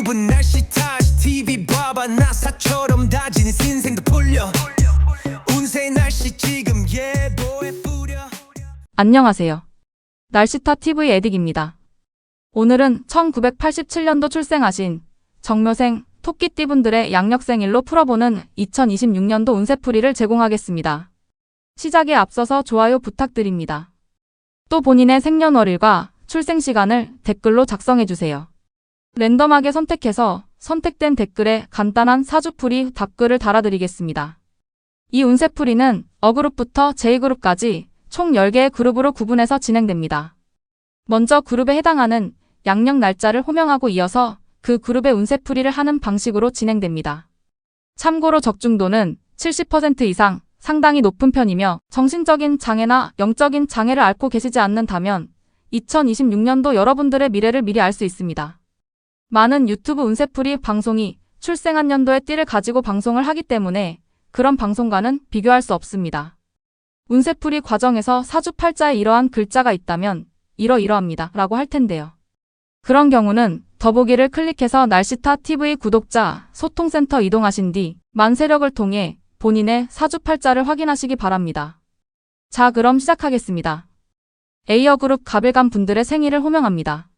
전부 날씨 탓 TV 봐봐 나사처럼 다진 인생도 풀려 운세 날씨 지금 예보에 뿌려. 안녕하세요. 날씨타 TV 에딕입니다. 오늘은 1987년도 출생하신 정묘생 토끼띠분들의 양력생일로 풀어보는 2026년도 운세풀이를 제공하겠습니다. 시작에 앞서서 좋아요 부탁드립니다. 또 본인의 생년월일과 출생시간을 댓글로 작성해주세요. 랜덤하게 선택해서 선택된 댓글에 간단한 사주풀이 답글을 달아드리겠습니다. 이 운세풀이는 A그룹부터 J그룹까지 총 10개의 그룹으로 구분해서 진행됩니다. 먼저 그룹에 해당하는 양력 날짜를 호명하고 이어서 그 그룹의 운세풀이를 하는 방식으로 진행됩니다. 참고로 적중도는 70% 이상 상당히 높은 편이며 정신적인 장애나 영적인 장애를 앓고 계시지 않는다면 2026년도 여러분들의 미래를 미리 알 수 있습니다. 많은 유튜브 운세풀이 방송이 출생한 연도의 띠를 가지고 방송을 하기 때문에 그런 방송과는 비교할 수 없습니다. 운세풀이 과정에서 사주팔자에 이러한 글자가 있다면 이러이러합니다 라고 할 텐데요. 그런 경우는 더보기를 클릭해서 날씨타 TV 구독자 소통센터 이동하신 뒤 만세력을 통해 본인의 사주팔자를 확인하시기 바랍니다. 자, 그럼 시작하겠습니다. A여그룹 갑일간 분들의 생일을 호명합니다.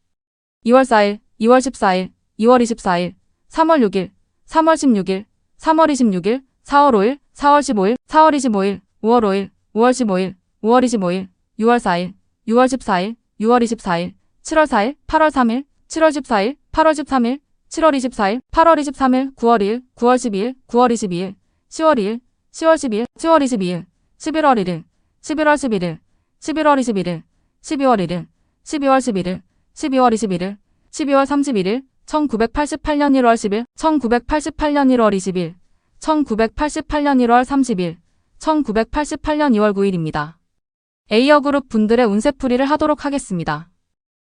2월 4일, 2월 14일, 2월 24일, 3월 6일, 3월 16일, 3월 26일, 4월 5일, 4월 15일, 4월 25일, 5월 5일, 5월 15일, 5월 25일, 6월 4일, 6월 14일, 6월 24일, 7월 4일, 8월 3일, 7월 14일, 8월 13일, 7월 24일, 8월 23일, 9월 2일, 9월 12일, 9월 22일, 10월 2일, 10월 12일, 10월 22일, 11월 1일, 11월 11일, 11월 21일, 12월 1일, 12월 11일, 12월 21일, 12월 31일, 1988년 1월 10일, 1988년 1월 20일, 1988년 1월 30일, 1988년 2월 9일입니다. A여그룹 분들의 운세풀이를 하도록 하겠습니다.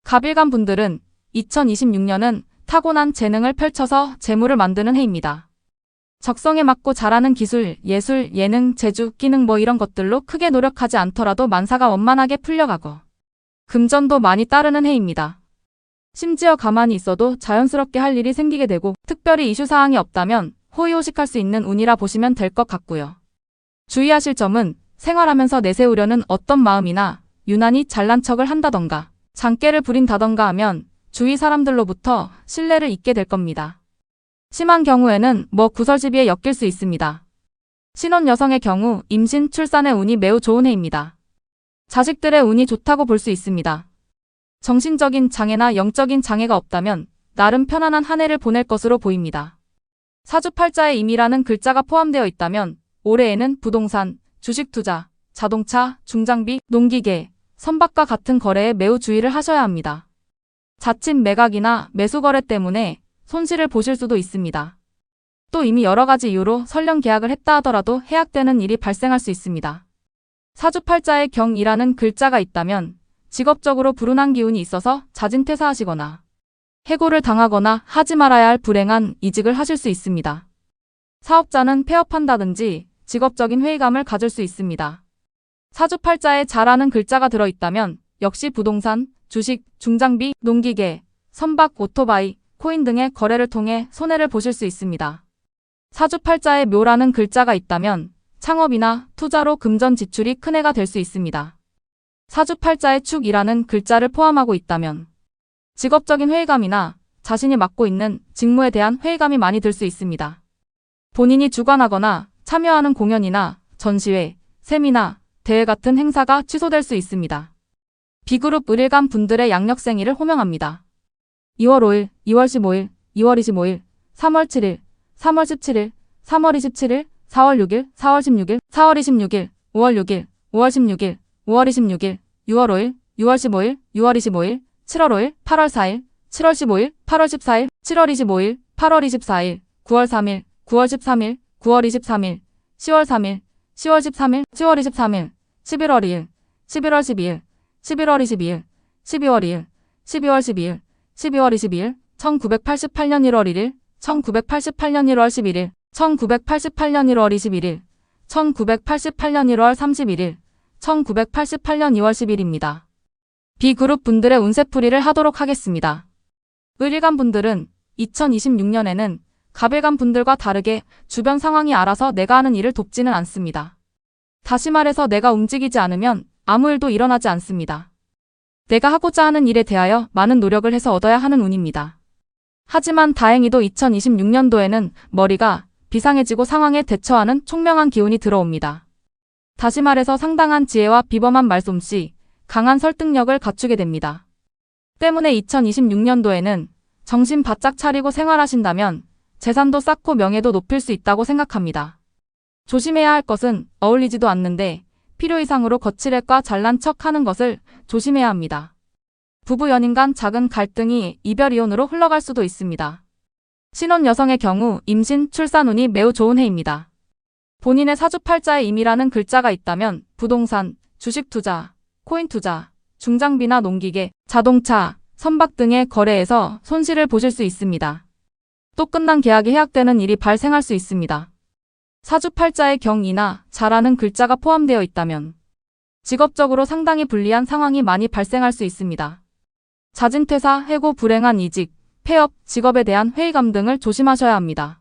갑일간 분들은 2026년은 타고난 재능을 펼쳐서 재물을 만드는 해입니다. 적성에 맞고 잘하는 기술, 예술, 예능, 재주, 기능 이런 것들로 크게 노력하지 않더라도 만사가 원만하게 풀려가고 금전도 많이 따르는 해입니다. 심지어 가만히 있어도 자연스럽게 할 일이 생기게 되고 특별히 이슈사항이 없다면 호의호식할 수 있는 운이라 보시면 될 것 같고요. 주의하실 점은 생활하면서 내세우려는 어떤 마음이나 유난히 잘난 척을 한다던가 장깨를 부린다던가 하면 주위 사람들로부터 신뢰를 잊게 될 겁니다. 심한 경우에는 구설시비에 엮일 수 있습니다. 신혼 여성의 경우 임신, 출산의 운이 매우 좋은 해입니다. 자식들의 운이 좋다고 볼 수 있습니다. 정신적인 장애나 영적인 장애가 없다면 나름 편안한 한 해를 보낼 것으로 보입니다. 사주팔자에 임이라는 글자가 포함되어 있다면 올해에는 부동산, 주식 투자, 자동차, 중장비, 농기계, 선박과 같은 거래에 매우 주의를 하셔야 합니다. 자칫 매각이나 매수 거래 때문에 손실을 보실 수도 있습니다. 또 이미 여러 가지 이유로 설령 계약을 했다 하더라도 해약되는 일이 발생할 수 있습니다. 사주팔자에 경이라는 글자가 있다면 직업적으로 불운한 기운이 있어서 자진퇴사하시거나 해고를 당하거나 하지 말아야 할 불행한 이직을 하실 수 있습니다. 사업자는 폐업한다든지 직업적인 회의감을 가질 수 있습니다. 사주팔자에 자라는 글자가 들어있다면 역시 부동산, 주식, 중장비, 농기계, 선박, 오토바이, 코인 등의 거래를 통해 손해를 보실 수 있습니다. 사주팔자에 묘라는 글자가 있다면 창업이나 투자로 금전 지출이 큰 해가 될 수 있습니다. 사주팔자에 축이라는 글자를 포함하고 있다면 직업적인 회의감이나 자신이 맡고 있는 직무에 대한 회의감이 많이 들 수 있습니다. 본인이 주관하거나 참여하는 공연이나 전시회, 세미나, 대회 같은 행사가 취소될 수 있습니다. B그룹 을일간 분들의 양력생일을 호명합니다. 2월 5일, 2월 15일, 2월 25일, 3월 7일, 3월 17일, 3월 27일, 4월 6일, 4월 16일, 4월 26일, 5월 6일, 5월 16일, 5월 26일, 6월 5일, 6월 15일, 6월 25일, 7월 5일, 8월 4일, 7월 15일, 8월 14일, 7월 25일, 8월 24일, 9월 3일, 9월 13일, 9월 23일, 10월 3일, 10월 13일, 10월 23일, 11월 2일, 11월 12일, 11월 22일, 12월 2일, 12월 12일, 12월 22일, 1988년 1월 1일, 1988년 1월 11일, 1988년 1월 21일, 1988년 1월 31일, 1988년 2월 10일입니다. B그룹 분들의 운세풀이를 하도록 하겠습니다. 을일간 분들은 2026년에는 가별간 분들과 다르게 주변 상황이 알아서 내가 하는 일을 돕지는 않습니다. 다시 말해서 내가 움직이지 않으면 아무 일도 일어나지 않습니다. 내가 하고자 하는 일에 대하여 많은 노력을 해서 얻어야 하는 운입니다. 하지만 다행히도 2026년도에는 머리가 비상해지고 상황에 대처하는 총명한 기운이 들어옵니다. 다시 말해서 상당한 지혜와 비범한 말솜씨, 강한 설득력을 갖추게 됩니다. 때문에 2026년도에는 정신 바짝 차리고 생활하신다면 재산도 쌓고 명예도 높일 수 있다고 생각합니다. 조심해야 할 것은 어울리지도 않는데 필요 이상으로 거칠애과 잘난 척 하는 것을 조심해야 합니다. 부부 연인 간 작은 갈등이 이별 이혼으로 흘러갈 수도 있습니다. 신혼 여성의 경우 임신, 출산 운이 매우 좋은 해입니다. 본인의 사주팔자에 임이라는 글자가 있다면 부동산, 주식 투자, 코인 투자, 중장비나 농기계, 자동차, 선박 등의 거래에서 손실을 보실 수 있습니다. 또 끝난 계약이 해약되는 일이 발생할 수 있습니다. 사주팔자에 경이나 자라는 글자가 포함되어 있다면 직업적으로 상당히 불리한 상황이 많이 발생할 수 있습니다. 자진퇴사, 해고, 불행한 이직, 폐업, 직업에 대한 회의감 등을 조심하셔야 합니다.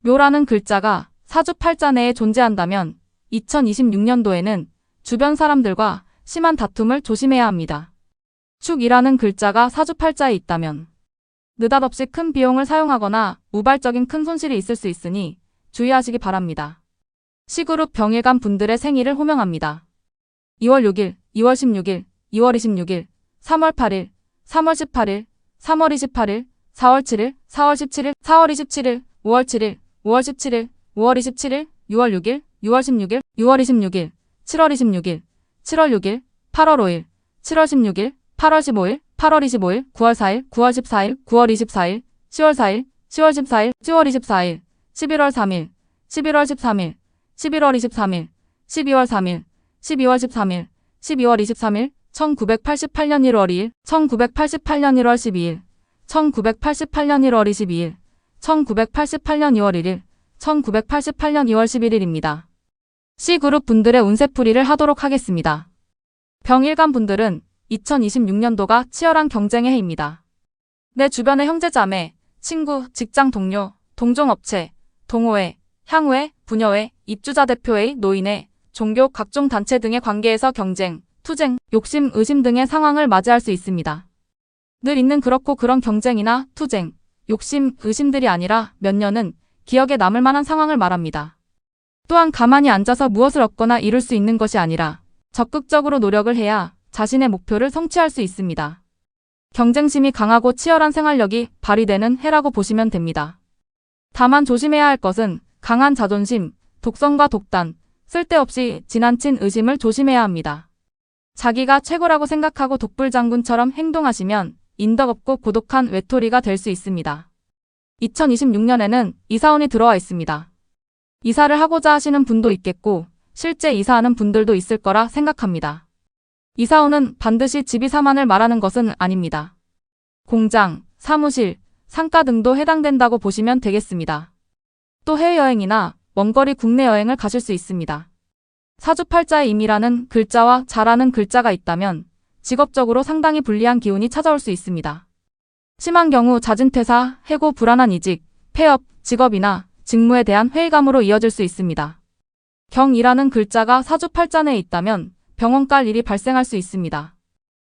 묘라는 글자가 사주팔자 내에 존재한다면 2026년도에는 주변 사람들과 심한 다툼을 조심해야 합니다. 축이라는 글자가 사주팔자에 있다면 느닷없이 큰 비용을 사용하거나 우발적인 큰 손실이 있을 수 있으니 주의하시기 바랍니다. 시그룹 병일간 분들의 생일을 호명합니다. 2월 6일, 2월 16일, 2월 26일, 3월 8일, 3월 18일, 3월 28일, 4월 7일, 4월 17일, 4월 27일, 5월 7일, 5월 17일, 5월 27일, 6월 6일, 6월 16일, 6월 26일, 7월 26일, 7월 6일, 8월 5일, 7월 16일, 8월 15일, 8월 25일, 9월 4일, 9월 14일, 9월 24일, 10월 4일, 10월 14일, 10월 24일, 11월 3일, 11월 13일, 11월 23일, 12월 3일, 12월 13일, 12월 23일, 1988년 1월 2일, 1988년 1월 12일, 1988년 1월 22일, 1988년 2월 1일, 1988년 2월 11일입니다. C그룹 분들의 운세풀이를 하도록 하겠습니다. 병일간 분들은 2026년도가 치열한 경쟁의 해입니다. 내 주변의 형제자매, 친구, 직장 동료, 동종업체, 동호회, 향후회, 부녀회, 입주자 대표회, 노인회, 종교, 각종 단체 등의 관계에서 경쟁, 투쟁, 욕심, 의심 등의 상황을 맞이할 수 있습니다. 늘 있는 그렇고 그런 경쟁이나 투쟁, 욕심, 의심들이 아니라 몇 년은 기억에 남을 만한 상황을 말합니다. 또한 가만히 앉아서 무엇을 얻거나 이룰 수 있는 것이 아니라 적극적으로 노력을 해야 자신의 목표를 성취할 수 있습니다. 경쟁심이 강하고 치열한 생활력이 발휘되는 해라고 보시면 됩니다. 다만 조심해야 할 것은 강한 자존심, 독선과 독단, 쓸데없이 지나친 의심을 조심해야 합니다. 자기가 최고라고 생각하고 독불장군처럼 행동하시면 인덕 없고 고독한 외톨이가 될 수 있습니다. 2026년에는 이사운이 들어와 있습니다. 이사를 하고자 하시는 분도 있겠고 실제 이사하는 분들도 있을 거라 생각합니다. 이사운은 반드시 집 이사만을 말하는 것은 아닙니다. 공장, 사무실, 상가 등도 해당된다고 보시면 되겠습니다. 또 해외여행이나 먼거리 국내 여행을 가실 수 있습니다. 사주팔자에 임이라는 글자와 자라는 글자가 있다면 직업적으로 상당히 불리한 기운이 찾아올 수 있습니다. 심한 경우 자진퇴사, 해고, 불안한 이직, 폐업, 직업이나 직무에 대한 회의감으로 이어질 수 있습니다. 경이라는 글자가 사주팔자 내에 있다면 병원 갈 일이 발생할 수 있습니다.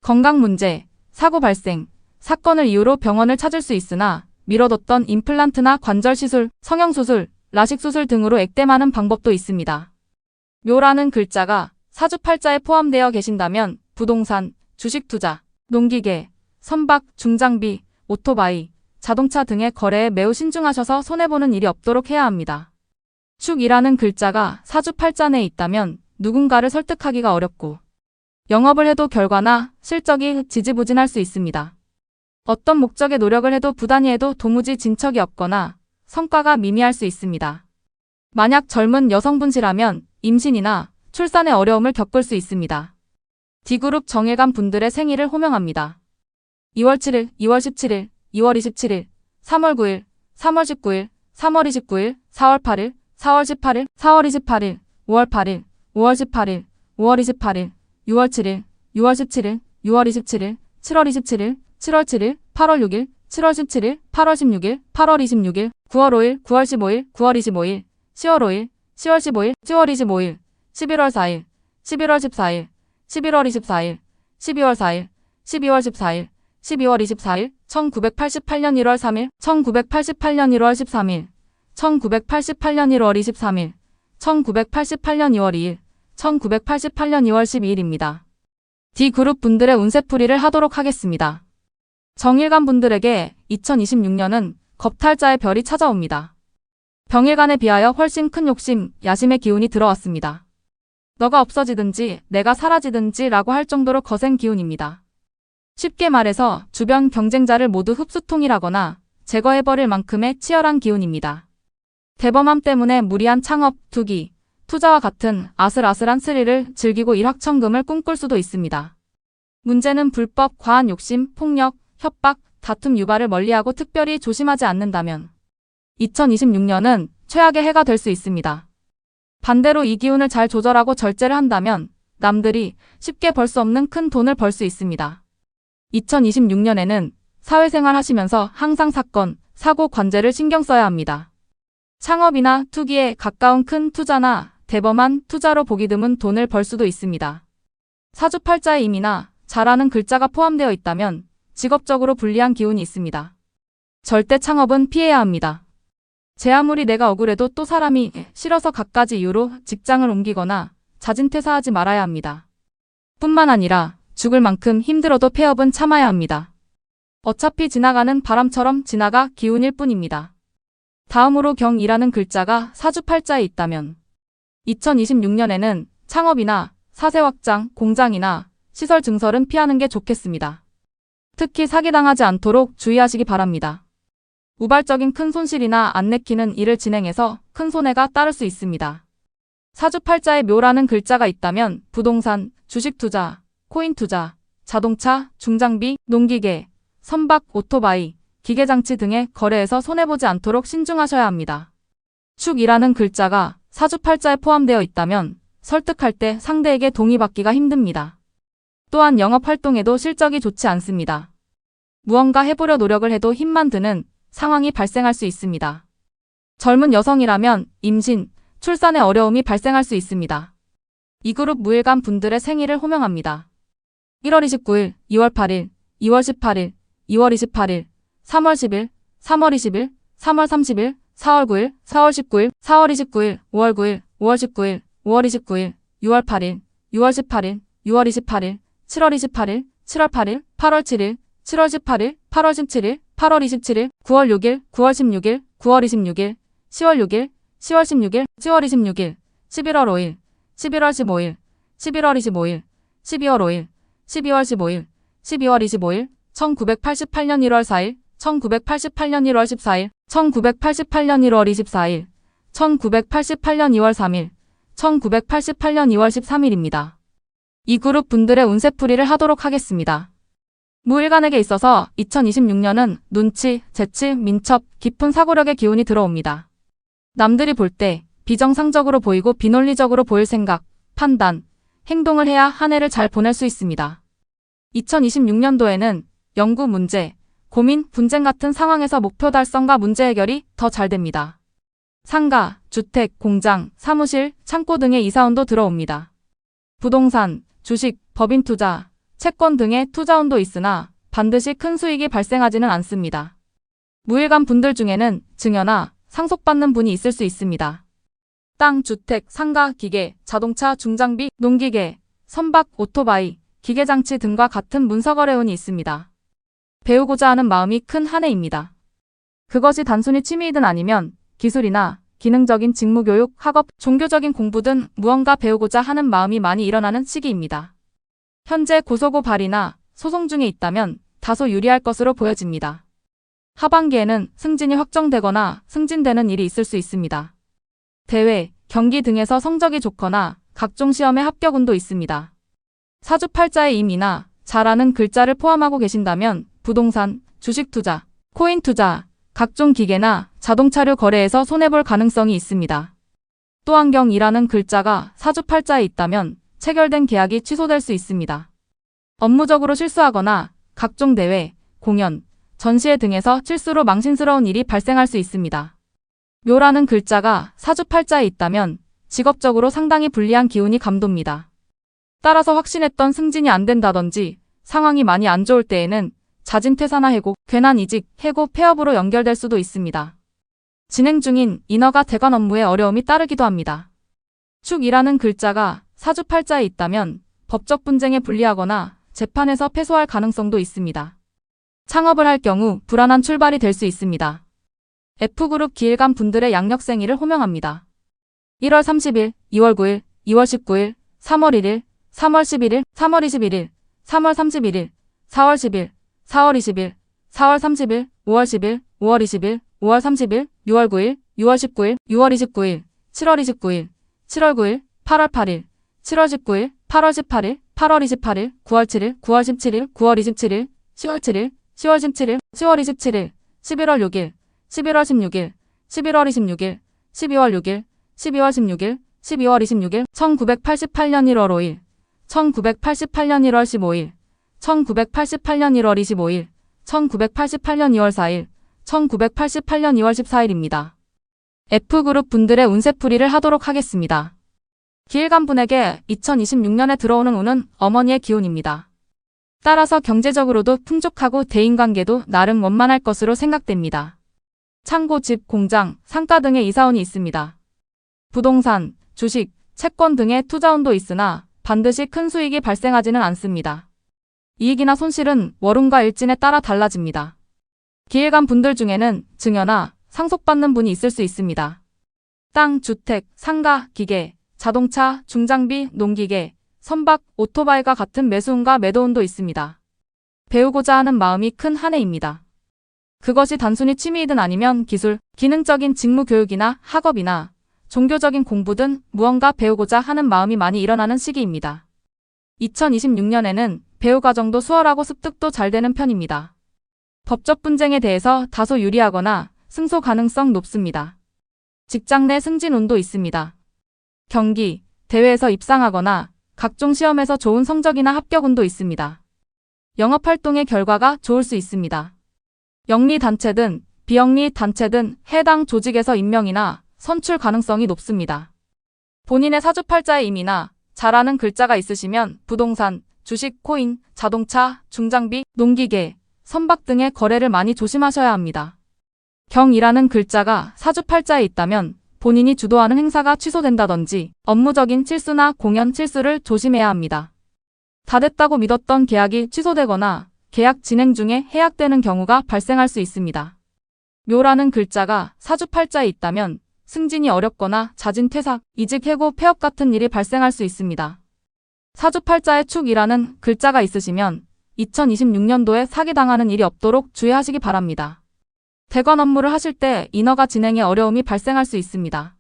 건강 문제, 사고 발생, 사건을 이유로 병원을 찾을 수 있으나 미뤄뒀던 임플란트나 관절 시술, 성형수술, 라식수술 등으로 액땜하는 방법도 있습니다. 묘라는 글자가 사주팔자에 포함되어 계신다면 부동산, 주식 투자, 농기계, 선박, 중장비, 오토바이, 자동차 등의 거래에 매우 신중하셔서 손해보는 일이 없도록 해야 합니다. 축이라는 글자가 사주팔자 내에 있다면 누군가를 설득하기가 어렵고 영업을 해도 결과나 실적이 지지부진할 수 있습니다. 어떤 목적에 노력을 해도 부단히 해도 도무지 진척이 없거나 성과가 미미할 수 있습니다. 만약 젊은 여성분이라면 임신이나 출산의 어려움을 겪을 수 있습니다. D그룹 정일간 분들의 생일을 호명합니다. 2월 7일, 2월 17일, 2월 27일, 3월 9일, 3월 19일, 3월 29일, 4월 8일, 4월 18일, 4월 28일, 5월 8일, 5월 18일, 5월 28일, 6월 7일, 6월 17일, 6월 27일, 7월 27일, 7월 7일, 8월 6일, 7월 17일, 8월 16일, 8월 26일, 9월 5일, 9월 15일, 9월 25일, 10월 5일, 10월 15일, 10월 25일, 11월 4일, 11월 14일, 11월 24일, 12월 4일, 12월 14일, 12월 24일, 1988년 1월 3일, 1988년 1월 13일, 1988년 1월 23일, 1988년 2월 2일, 1988년 2월 12일입니다. D그룹 분들의 운세풀이를 하도록 하겠습니다. 정일간 분들에게 2026년은 겁탈자의 별이 찾아옵니다. 병일간에 비하여 훨씬 큰 욕심, 야심의 기운이 들어왔습니다. 너가 없어지든지 내가 사라지든지 라고 할 정도로 거센 기운입니다. 쉽게 말해서 주변 경쟁자를 모두 흡수통일하거나 제거해버릴 만큼의 치열한 기운입니다. 대범함 때문에 무리한 창업, 투기, 투자와 같은 아슬아슬한 스릴을 즐기고 일확천금을 꿈꿀 수도 있습니다. 문제는 불법, 과한 욕심, 폭력, 협박, 다툼 유발을 멀리하고 특별히 조심하지 않는다면 2026년은 최악의 해가 될 수 있습니다. 반대로 이 기운을 잘 조절하고 절제를 한다면 남들이 쉽게 벌 수 없는 큰 돈을 벌 수 있습니다. 2026년에는 사회생활 하시면서 항상 사건, 사고 관제를 신경 써야 합니다. 창업이나 투기에 가까운 큰 투자나 대범한 투자로 보기 드문 돈을 벌 수도 있습니다. 사주팔자의 임이나 잘하는 글자가 포함되어 있다면 직업적으로 불리한 기운이 있습니다. 절대 창업은 피해야 합니다. 제 아무리 내가 억울해도 또 사람이 싫어서 갖가지 이유로 직장을 옮기거나 자진퇴사하지 말아야 합니다. 뿐만 아니라 죽을 만큼 힘들어도 폐업은 참아야 합니다. 어차피 지나가는 바람처럼 지나가 기운일 뿐입니다. 다음으로 경이라는 글자가 사주팔자에 있다면 2026년에는 창업이나 사세 확장, 공장이나 시설 증설은 피하는 게 좋겠습니다. 특히 사기당하지 않도록 주의하시기 바랍니다. 우발적인 큰 손실이나 안 내키는 일을 진행해서 큰 손해가 따를 수 있습니다. 사주팔자에 묘라는 글자가 있다면 부동산, 주식 투자, 코인 투자, 자동차, 중장비, 농기계, 선박, 오토바이, 기계장치 등의 거래에서 손해보지 않도록 신중하셔야 합니다. 축이라는 글자가 사주팔자에 포함되어 있다면 설득할 때 상대에게 동의받기가 힘듭니다. 또한 영업활동에도 실적이 좋지 않습니다. 무언가 해보려 노력을 해도 힘만 드는 상황이 발생할 수 있습니다. 젊은 여성이라면 임신, 출산에 어려움이 발생할 수 있습니다. 이 그룹 무일간 분들의 생일을 호명합니다. 1월 29일, 2월 8일, 2월 18일, 2월 28일, 3월 10일, 3월 20일, 3월 30일, 4월 9일, 4월 19일, 4월 29일, 5월 9일, 5월 19일, 5월 29일, 6월 8일, 6월 18일, 6월 28일, 7월 28일, 7월 8일, 8월 7일, 7월 18일, 8월 17일, 8월 27일, 9월 6일, 9월 16일, 9월 26일, 10월 6일, 10월 16일, 10월 26일, 11월 5일, 11월 15일, 11월 25일, 12월 5일, 12월 15일, 12월 25일, 1988년 1월 4일, 1988년 1월 14일, 1988년 1월 24일, 1988년 2월 3일, 1988년 2월 13일입니다. 이 그룹 분들의 운세풀이를 하도록 하겠습니다. 무일간에게 있어서 2026년은 눈치, 재치, 민첩, 깊은 사고력의 기운이 들어옵니다. 남들이 볼 때 비정상적으로 보이고 비논리적으로 보일 생각, 판단, 행동을 해야 한 해를 잘 보낼 수 있습니다. 2026년도에는 연구 문제, 고민, 분쟁 같은 상황에서 목표 달성과 문제 해결이 더 잘 됩니다. 상가, 주택, 공장, 사무실, 창고 등의 이사운도 들어옵니다. 부동산, 주식, 법인 투자, 채권 등의 투자운도 있으나 반드시 큰 수익이 발생하지는 않습니다. 무일간 분들 중에는 증여나 상속받는 분이 있을 수 있습니다. 땅, 주택, 상가, 기계, 자동차, 중장비, 농기계, 선박, 오토바이, 기계장치 등과 같은 문서거래운이 있습니다. 배우고자 하는 마음이 큰 한 해입니다. 그것이 단순히 취미이든 아니면 기술이나 기능적인 직무교육, 학업, 종교적인 공부 등 무언가 배우고자 하는 마음이 많이 일어나는 시기입니다. 현재 고소고 발의나 소송 중에 있다면 다소 유리할 것으로 보여집니다. 하반기에는 승진이 확정되거나 승진되는 일이 있을 수 있습니다. 대회, 경기 등에서 성적이 좋거나 각종 시험에 합격운도 있습니다. 사주팔자의 임이나 잘하는 글자를 포함하고 계신다면 부동산, 주식 투자, 코인 투자, 각종 기계나 자동차류 거래에서 손해볼 가능성이 있습니다. 또한 경이라는 글자가 사주팔자에 있다면 체결된 계약이 취소될 수 있습니다. 업무적으로 실수하거나 각종 대회, 공연, 전시회 등에서 실수로 망신스러운 일이 발생할 수 있습니다. 묘라는 글자가 사주팔자에 있다면 직업적으로 상당히 불리한 기운이 감돕니다. 따라서 확신했던 승진이 안 된다든지 상황이 많이 안 좋을 때에는 자진퇴사나 해고, 괜한 이직, 해고, 폐업으로 연결될 수도 있습니다. 진행 중인 인허가 대관 업무에 어려움이 따르기도 합니다. 축이라는 글자가 사주팔자에 있다면 법적 분쟁에 불리하거나 재판에서 패소할 가능성도 있습니다. 창업을 할 경우 불안한 출발이 될 수 있습니다. F그룹 기일관 분들의 양력생일을 호명합니다. 1월 30일, 2월 9일, 2월 19일, 3월 1일, 3월 11일, 3월 21일, 3월 31일, 4월 10일, 4월 20일, 4월 30일, 5월 10일, 5월 20일, 5월 30일, 6월 9일, 6월 19일, 6월 29일, 7월 29일, 7월 9일, 8월 8일, 7월 19일, 8월 18일, 8월 28일, 9월 7일, 9월 17일, 9월 27일, 10월 7일, 10월 17일, 10월 27일, 11월 6일, 11월 16일, 11월 26일, 12월 6일, 12월 16일, 12월 26일, 1988년 1월 5일, 1988년 1월 15일, 1988년 1월 25일, 1988년 2월 4일, 1988년 2월 14일입니다. F그룹 분들의 운세풀이를 하도록 하겠습니다. 기일관 분에게 2026년에 들어오는 운은 어머니의 기운입니다. 따라서 경제적으로도 풍족하고 대인관계도 나름 원만할 것으로 생각됩니다. 창고, 집, 공장, 상가 등의 이사운이 있습니다. 부동산, 주식, 채권 등의 투자운도 있으나 반드시 큰 수익이 발생하지는 않습니다. 이익이나 손실은 월운과 일진에 따라 달라집니다. 기일관 분들 중에는 증여나 상속받는 분이 있을 수 있습니다. 땅, 주택, 상가, 기계, 자동차, 중장비, 농기계, 선박, 오토바이가 같은 매수운과 매도운도 있습니다. 배우고자 하는 마음이 큰 한 해입니다. 그것이 단순히 취미이든 아니면 기술, 기능적인 직무 교육이나 학업이나 종교적인 공부든 무언가 배우고자 하는 마음이 많이 일어나는 시기입니다. 2026년에는 배우 과정도 수월하고 습득도 잘 되는 편입니다. 법적 분쟁에 대해서 다소 유리하거나 승소 가능성 높습니다. 직장 내 승진운도 있습니다. 경기, 대회에서 입상하거나 각종 시험에서 좋은 성적이나 합격운도 있습니다. 영업활동의 결과가 좋을 수 있습니다. 영리단체든 비영리단체든 해당 조직에서 임명이나 선출 가능성이 높습니다. 본인의 사주팔자에 임이나 잘하는 글자가 있으시면 부동산, 주식, 코인, 자동차, 중장비, 농기계, 선박 등의 거래를 많이 조심하셔야 합니다. 경이라는 글자가 사주팔자에 있다면 본인이 주도하는 행사가 취소된다든지 업무적인 실수나 공연 실수를 조심해야 합니다. 다 됐다고 믿었던 계약이 취소되거나 계약 진행 중에 해약되는 경우가 발생할 수 있습니다. 묘라는 글자가 사주팔자에 있다면 승진이 어렵거나 자진퇴사, 이직, 해고, 폐업 같은 일이 발생할 수 있습니다. 사주팔자에 축이라는 글자가 있으시면 2026년도에 사기당하는 일이 없도록 주의하시기 바랍니다. 대관 업무를 하실 때 인허가 진행에 어려움이 발생할 수 있습니다.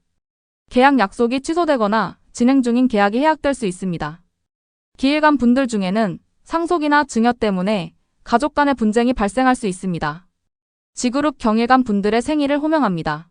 계약 약속이 취소되거나 진행 중인 계약이 해약될 수 있습니다. 기일관 분들 중에는 상속이나 증여 때문에 가족 간의 분쟁이 발생할 수 있습니다. G그룹 경일관 분들의 생일을 호명합니다.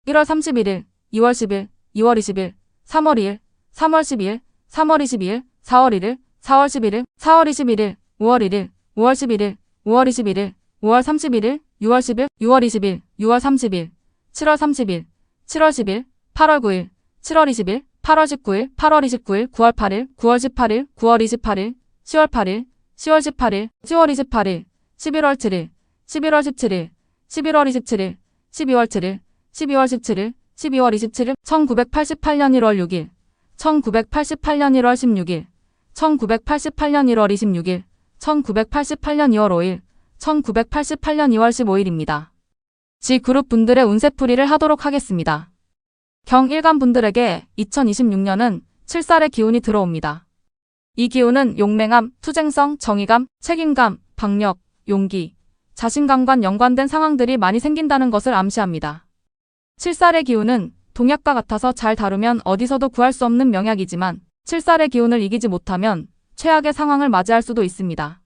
1월 31일, 2월 10일, 2월 20일, 3월 2일, 3월 12일, 3월 22일, 4월 1일, 4월 11일, 4월 21일, 5월 1일, 5월 11일, 5월 21일, 5월 31일, 6월 10일, 6월 20일, 6월 30일, 7월 30일, 7월 10일, 8월 9일, 7월 20일, 8월 19일, 8월 29일, 9월 8일, 9월 18일, 9월 28일, 10월 8일, 10월 18일, 10월 28일, 11월 7일, 11월 17일, 11월 27일, 12월 7일, 12월 17일, 12월 27일, 1988년 1월 6일, 1988년 1월 16일, 1988년 1월 26일, 1988년 2월 5일, 1988년 2월 15일입니다. G그룹 분들의 운세풀이를 하도록 하겠습니다. 경일관 분들에게 2026년은 7살의 기운이 들어옵니다. 이 기운은 용맹함, 투쟁성, 정의감, 책임감, 박력, 용기, 자신감과 연관된 상황들이 많이 생긴다는 것을 암시합니다. 7살의 기운은 동약과 같아서 잘 다루면 어디서도 구할 수 없는 명약이지만 7살의 기운을 이기지 못하면 최악의 상황을 맞이할 수도 있습니다.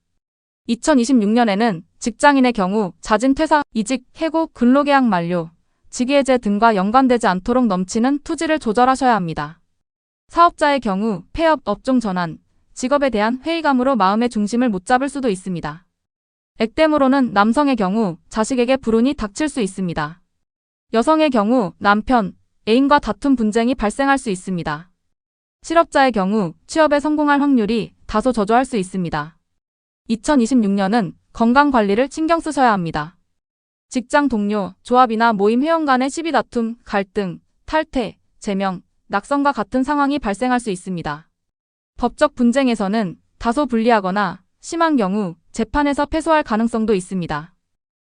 2026년에는 직장인의 경우 자진퇴사, 이직, 해고, 근로계약 만료, 직위해제 등과 연관되지 않도록 넘치는 투지를 조절하셔야 합니다. 사업자의 경우 폐업, 업종 전환, 직업에 대한 회의감으로 마음의 중심을 못 잡을 수도 있습니다. 액땜으로는 남성의 경우 자식에게 불운이 닥칠 수 있습니다. 여성의 경우 남편, 애인과 다툼 분쟁이 발생할 수 있습니다. 실업자의 경우 취업에 성공할 확률이 다소 저조할 수 있습니다. 2026년은 건강관리를 신경 쓰셔야 합니다. 직장 동료, 조합이나 모임 회원 간의 시비 다툼, 갈등, 탈퇴, 제명, 낙선과 같은 상황이 발생할 수 있습니다. 법적 분쟁에서는 다소 불리하거나 심한 경우 재판에서 패소할 가능성도 있습니다.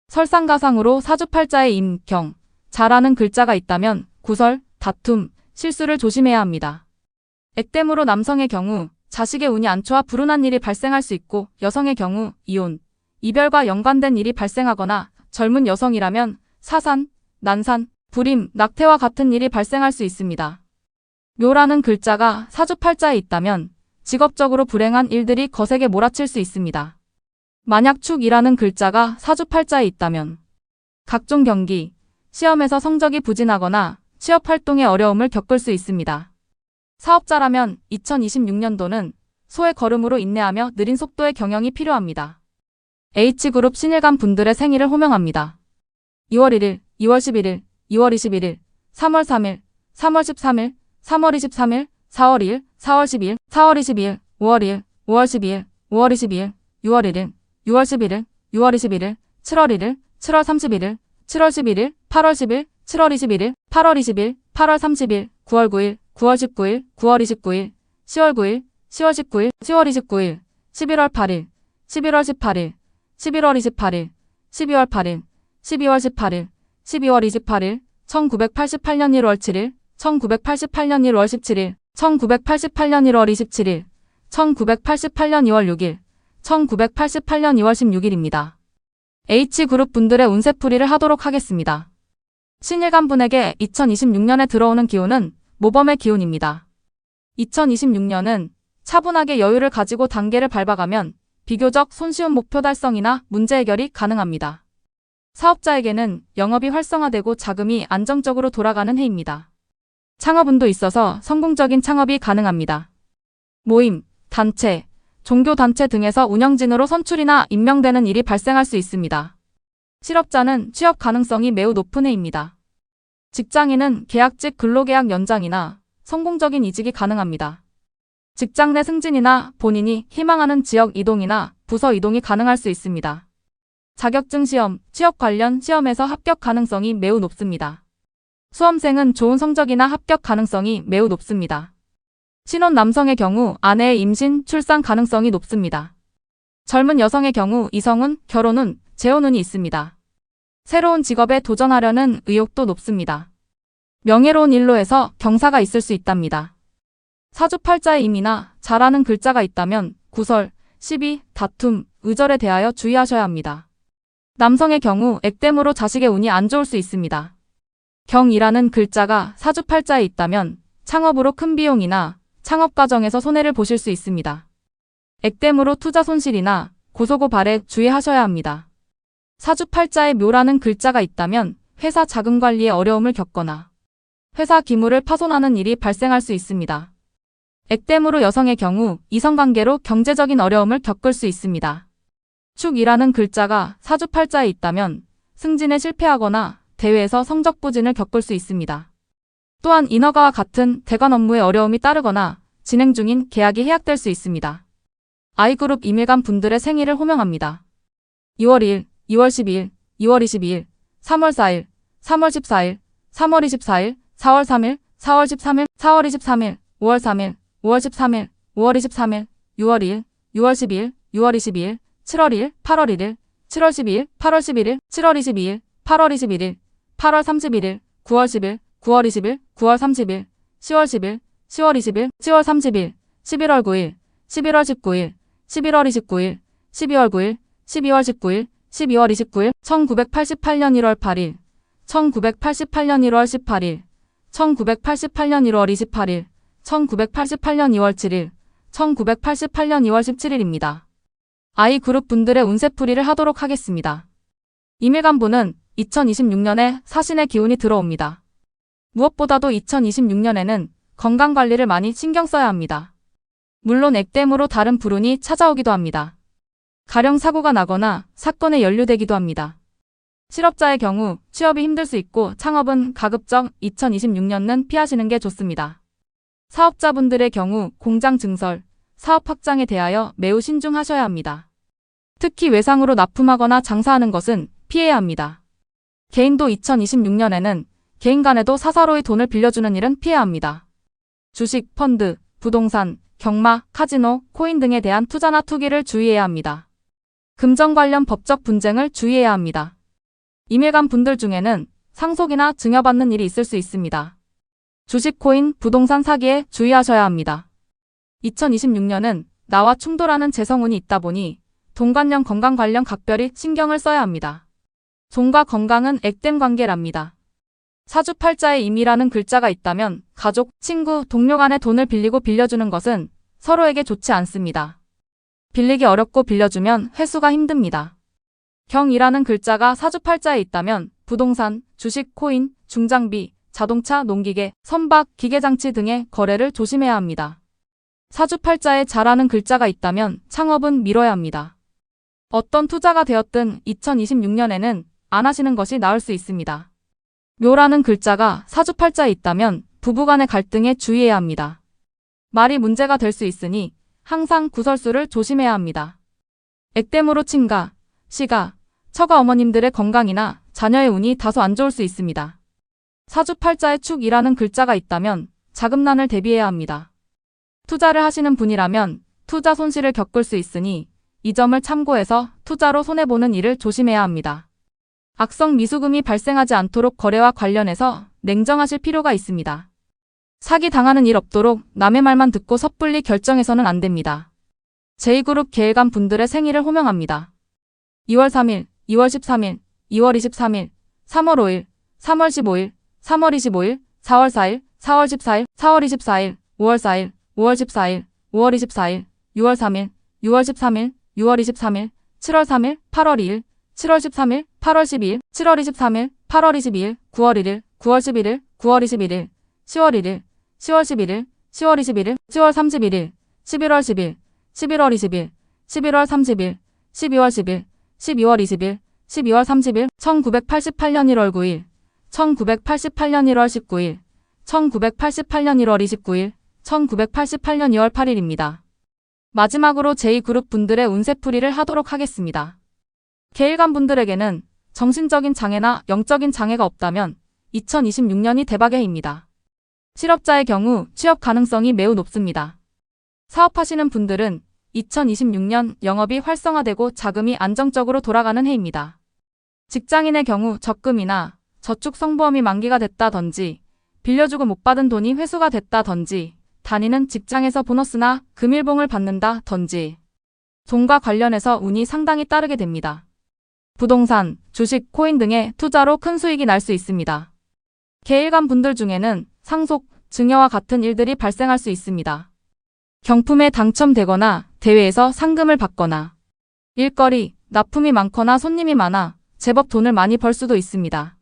설상가상으로 사주팔자의 임, 경, 자라는 글자가 있다면 구설, 다툼, 실수를 조심해야 합니다. 액땜으로 남성의 경우 자식의 운이 안 좋아 불운한 일이 발생할 수 있고 여성의 경우 이혼, 이별과 연관된 일이 발생하거나 젊은 여성이라면 사산, 난산, 불임, 낙태와 같은 일이 발생할 수 있습니다. 묘라는 글자가 사주팔자에 있다면 직업적으로 불행한 일들이 거세게 몰아칠 수 있습니다. 만약 축이라는 글자가 사주팔자에 있다면 각종 경기, 시험에서 성적이 부진하거나 취업활동에 어려움을 겪을 수 있습니다. 사업자라면 2026년도는 소의 걸음으로 인내하며 느린 속도의 경영이 필요합니다. H그룹 신일간 분들의 생일을 호명합니다. 2월 1일, 2월 11일, 2월 21일, 3월 3일, 3월 13일, 3월 23일, 4월 2일, 4월 12일, 4월 22일, 5월 2일, 5월 12일, 5월 22일, 6월 1일, 6월 11일, 6월 21일, 7월 1일, 7월 31일, 7월 11일, 8월 10일, 7월 21일, 8월 20일, 8월 30일, 9월 9일, 9월 19일, 9월 29일, 10월 9일, 10월 19일, 10월 29일, 11월 8일, 11월 18일, 11월 28일, 12월 8일, 12월 18일, 12월 28일, 1988년 1월 7일, 1988년 1월 17일, 1988년 1월 27일, 1988년 2월 6일, 1988년 2월 16일입니다. H그룹 분들의 운세풀이를 하도록 하겠습니다. 신일간 분에게 2026년에 들어오는 기운은 모범의 기운입니다. 2026년은 차분하게 여유를 가지고 단계를 밟아가면 비교적 손쉬운 목표 달성이나 문제 해결이 가능합니다. 사업자에게는 영업이 활성화되고 자금이 안정적으로 돌아가는 해입니다. 창업운도 있어서 성공적인 창업이 가능합니다. 모임, 단체, 종교단체 등에서 운영진으로 선출이나 임명되는 일이 발생할 수 있습니다. 실업자는 취업 가능성이 매우 높은 해입니다. 직장인은 계약직 근로계약 연장이나 성공적인 이직이 가능합니다. 직장 내 승진이나 본인이 희망하는 지역 이동이나 부서 이동이 가능할 수 있습니다. 자격증 시험, 취업 관련 시험에서 합격 가능성이 매우 높습니다. 수험생은 좋은 성적이나 합격 가능성이 매우 높습니다. 신혼 남성의 경우 아내의 임신, 출산 가능성이 높습니다. 젊은 여성의 경우 이성운, 결혼운, 재혼운이 있습니다. 새로운 직업에 도전하려는 의욕도 높습니다. 명예로운 일로 해서 경사가 있을 수 있답니다. 사주팔자에 임이나 자라는 글자가 있다면 구설, 시비, 다툼, 의절에 대하여 주의하셔야 합니다. 남성의 경우 액땜으로 자식의 운이 안 좋을 수 있습니다. 경이라는 글자가 사주팔자에 있다면 창업으로 큰 비용이나 창업 과정에서 손해를 보실 수 있습니다. 액땜으로 투자 손실이나 고소고발에 주의하셔야 합니다. 사주팔자에 묘라는 글자가 있다면 회사 자금 관리에 어려움을 겪거나 회사 기물을 파손하는 일이 발생할 수 있습니다. 액땜으로 여성의 경우 이성관계로 경제적인 어려움을 겪을 수 있습니다. 축이라는 글자가 사주팔자에 있다면 승진에 실패하거나 대회에서 성적 부진을 겪을 수 있습니다. 또한 인허가와 같은 대관 업무에 어려움이 따르거나 진행 중인 계약이 해약될 수 있습니다. I그룹 이밀간 분들의 생일을 호명합니다. 2월 2일, 2월 12일, 2월 22일, 3월 4일, 3월 14일, 3월 24일, 4월 3일, 4월 13일, 4월 23일, 5월 3일, 5월 13일, 5월 23일, 6월 2일, 6월 12일, 6월 22일, 7월 2일, 8월 1일, 7월 12일, 8월 11일, 7월 22일, 8월 21일, 8월 31일, 9월 10일, 9월 20일, 9월 30일, 10월 10일, 10월 20일, 10월 30일, 11월 9일, 11월 19일, 11월 29일, 12월 9일, 12월 19일, 12월 29일, 1988년 1월 8일, 1988년 1월 18일, 1988년 1월 28일, 1988년 2월 7일, 1988년 2월 17일입니다. I그룹 분들의 운세풀이를 하도록 하겠습니다. 이밀간분은 2026년에 사신의 기운이 들어옵니다. 무엇보다도 2026년에는 건강관리를 많이 신경 써야 합니다. 물론 액땜으로 다른 불운이 찾아오기도 합니다. 가령 사고가 나거나 사건에 연루되기도 합니다. 실업자의 경우 취업이 힘들 수 있고 창업은 가급적 2026년은 피하시는 게 좋습니다. 사업자분들의 경우 공장 증설, 사업 확장에 대하여 매우 신중하셔야 합니다. 특히 외상으로 납품하거나 장사하는 것은 피해야 합니다. 개인도 2026년에는 개인 간에도 사사로이 돈을 빌려주는 일은 피해야 합니다. 주식, 펀드, 부동산, 경마, 카지노, 코인 등에 대한 투자나 투기를 주의해야 합니다. 금전 관련 법적 분쟁을 주의해야 합니다. 이밀간 분들 중에는 상속이나 증여받는 일이 있을 수 있습니다. 주식, 코인, 부동산 사기에 주의하셔야 합니다. 2026년은 나와 충돌하는 재성운이 있다 보니 돈 관련 건강 관련 각별히 신경을 써야 합니다. 돈과 건강은 액땜 관계랍니다. 사주팔자에 임이라는 글자가 있다면 가족, 친구, 동료 간에 돈을 빌리고 빌려주는 것은 서로에게 좋지 않습니다. 빌리기 어렵고 빌려주면 회수가 힘듭니다. 경이라는 글자가 사주팔자에 있다면 부동산, 주식, 코인, 중장비, 자동차, 농기계, 선박, 기계장치 등의 거래를 조심해야 합니다. 사주팔자에 자라는 글자가 있다면 창업은 미뤄야 합니다. 어떤 투자가 되었든 2026년에는 안 하시는 것이 나을 수 있습니다. 묘라는 글자가 사주팔자에 있다면 부부간의 갈등에 주의해야 합니다. 말이 문제가 될 수 있으니 항상 구설수를 조심해야 합니다. 액땜으로 친가, 시가, 처가 어머님들의 건강이나 자녀의 운이 다소 안 좋을 수 있습니다. 사주팔자에 축이라는 글자가 있다면 자금난을 대비해야 합니다. 투자를 하시는 분이라면 투자 손실을 겪을 수 있으니 이 점을 참고해서 투자로 손해보는 일을 조심해야 합니다. 악성 미수금이 발생하지 않도록 거래와 관련해서 냉정하실 필요가 있습니다. 사기 당하는 일 없도록 남의 말만 듣고 섣불리 결정해서는 안 됩니다. 제2그룹 계획안 분들의 생일을 호명합니다. 2월 3일, 2월 13일, 2월 23일, 3월 5일, 3월 15일, 3월 25일, 4월 4일, 4월 14일, 4월 24일, 5월 4일, 5월 14일, 5월 24일, 6월 3일, 6월 13일, 6월 23일, 7월 3일, 8월 2일, 7월 13일, 8월 12일, 7월 23일, 8월 22일, 9월 1일, 9월 11일, 9월 21일, 10월 1일, 10월 11일, 10월 21일, 10월 31일, 11월 10일, 11월 20일, 11월 30일, 12월 10일, 12월 20일, 12월 30일, 1988년 1월 9일, 1988년 1월 19일, 1988년 1월 29일, 1988년 2월 8일입니다. 마지막으로 제2그룹 분들의 운세풀이를 하도록 하겠습니다. 계일간 분들에게는 정신적인 장애나 영적인 장애가 없다면 2026년이 대박의 해입니다. 실업자의 경우 취업 가능성이 매우 높습니다. 사업하시는 분들은 2026년 영업이 활성화되고 자금이 안정적으로 돌아가는 해입니다. 직장인의 경우 적금이나 저축 성보험이 만기가 됐다든지 빌려주고 못 받은 돈이 회수가 됐다든지 다니는 직장에서 보너스나 금일봉을 받는다든지 돈과 관련해서 운이 상당히 따르게 됩니다. 부동산, 주식, 코인 등의 투자로 큰 수익이 날 수 있습니다. 계일간 분들 중에는 상속, 증여와 같은 일들이 발생할 수 있습니다. 경품에 당첨되거나 대회에서 상금을 받거나 일거리, 납품이 많거나 손님이 많아 제법 돈을 많이 벌 수도 있습니다.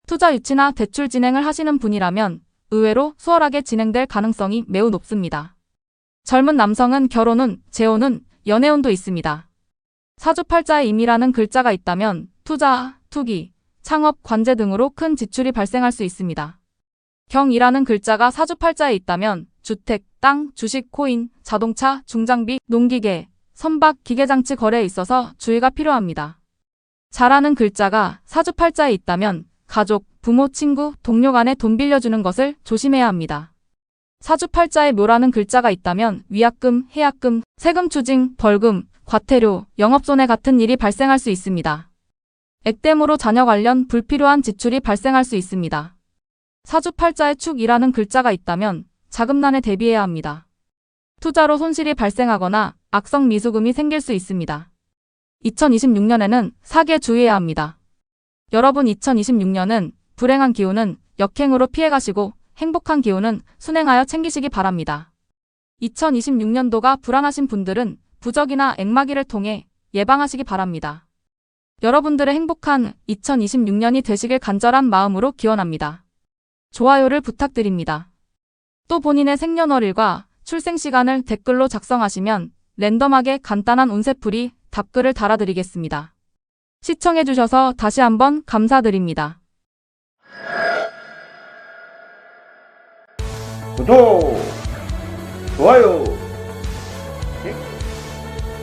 투자 유치나 대출 진행을 하시는 분이라면 의외로 수월하게 진행될 가능성이 매우 높습니다. 젊은 남성은 결혼운, 재혼운, 연애운도 있습니다. 사주팔자에 임이라는 글자가 있다면 투자, 투기, 창업, 관제 등으로 큰 지출이 발생할 수 있습니다. 경이라는 글자가 사주팔자에 있다면 주택, 땅, 주식, 코인, 자동차, 중장비, 농기계, 선박, 기계장치 거래에 있어서 주의가 필요합니다. 자라는 글자가 사주팔자에 있다면 가족, 부모, 친구, 동료 간에 돈 빌려주는 것을 조심해야 합니다. 사주팔자에 묘라는 글자가 있다면 위약금, 해약금, 세금 추징, 벌금, 과태료, 영업손해 같은 일이 발생할 수 있습니다. 액땜으로 자녀 관련 불필요한 지출이 발생할 수 있습니다. 사주팔자에 축이라는 글자가 있다면 자금난에 대비해야 합니다. 투자로 손실이 발생하거나 악성 미수금이 생길 수 있습니다. 2026년에는 사기에 주의해야 합니다. 여러분 2026년은 불행한 기운은 역행으로 피해가시고 행복한 기운은 순행하여 챙기시기 바랍니다. 2026년도가 불안하신 분들은 부적이나 액마기를 통해 예방하시기 바랍니다. 여러분들의 행복한 2026년이 되시길 간절한 마음으로 기원합니다. 좋아요를 부탁드립니다. 또 본인의 생년월일과 출생시간을 댓글로 작성하시면 랜덤하게 간단한 운세풀이 답글을 달아드리겠습니다. 시청해주셔서 다시 한번 감사드립니다. 구독, 좋아요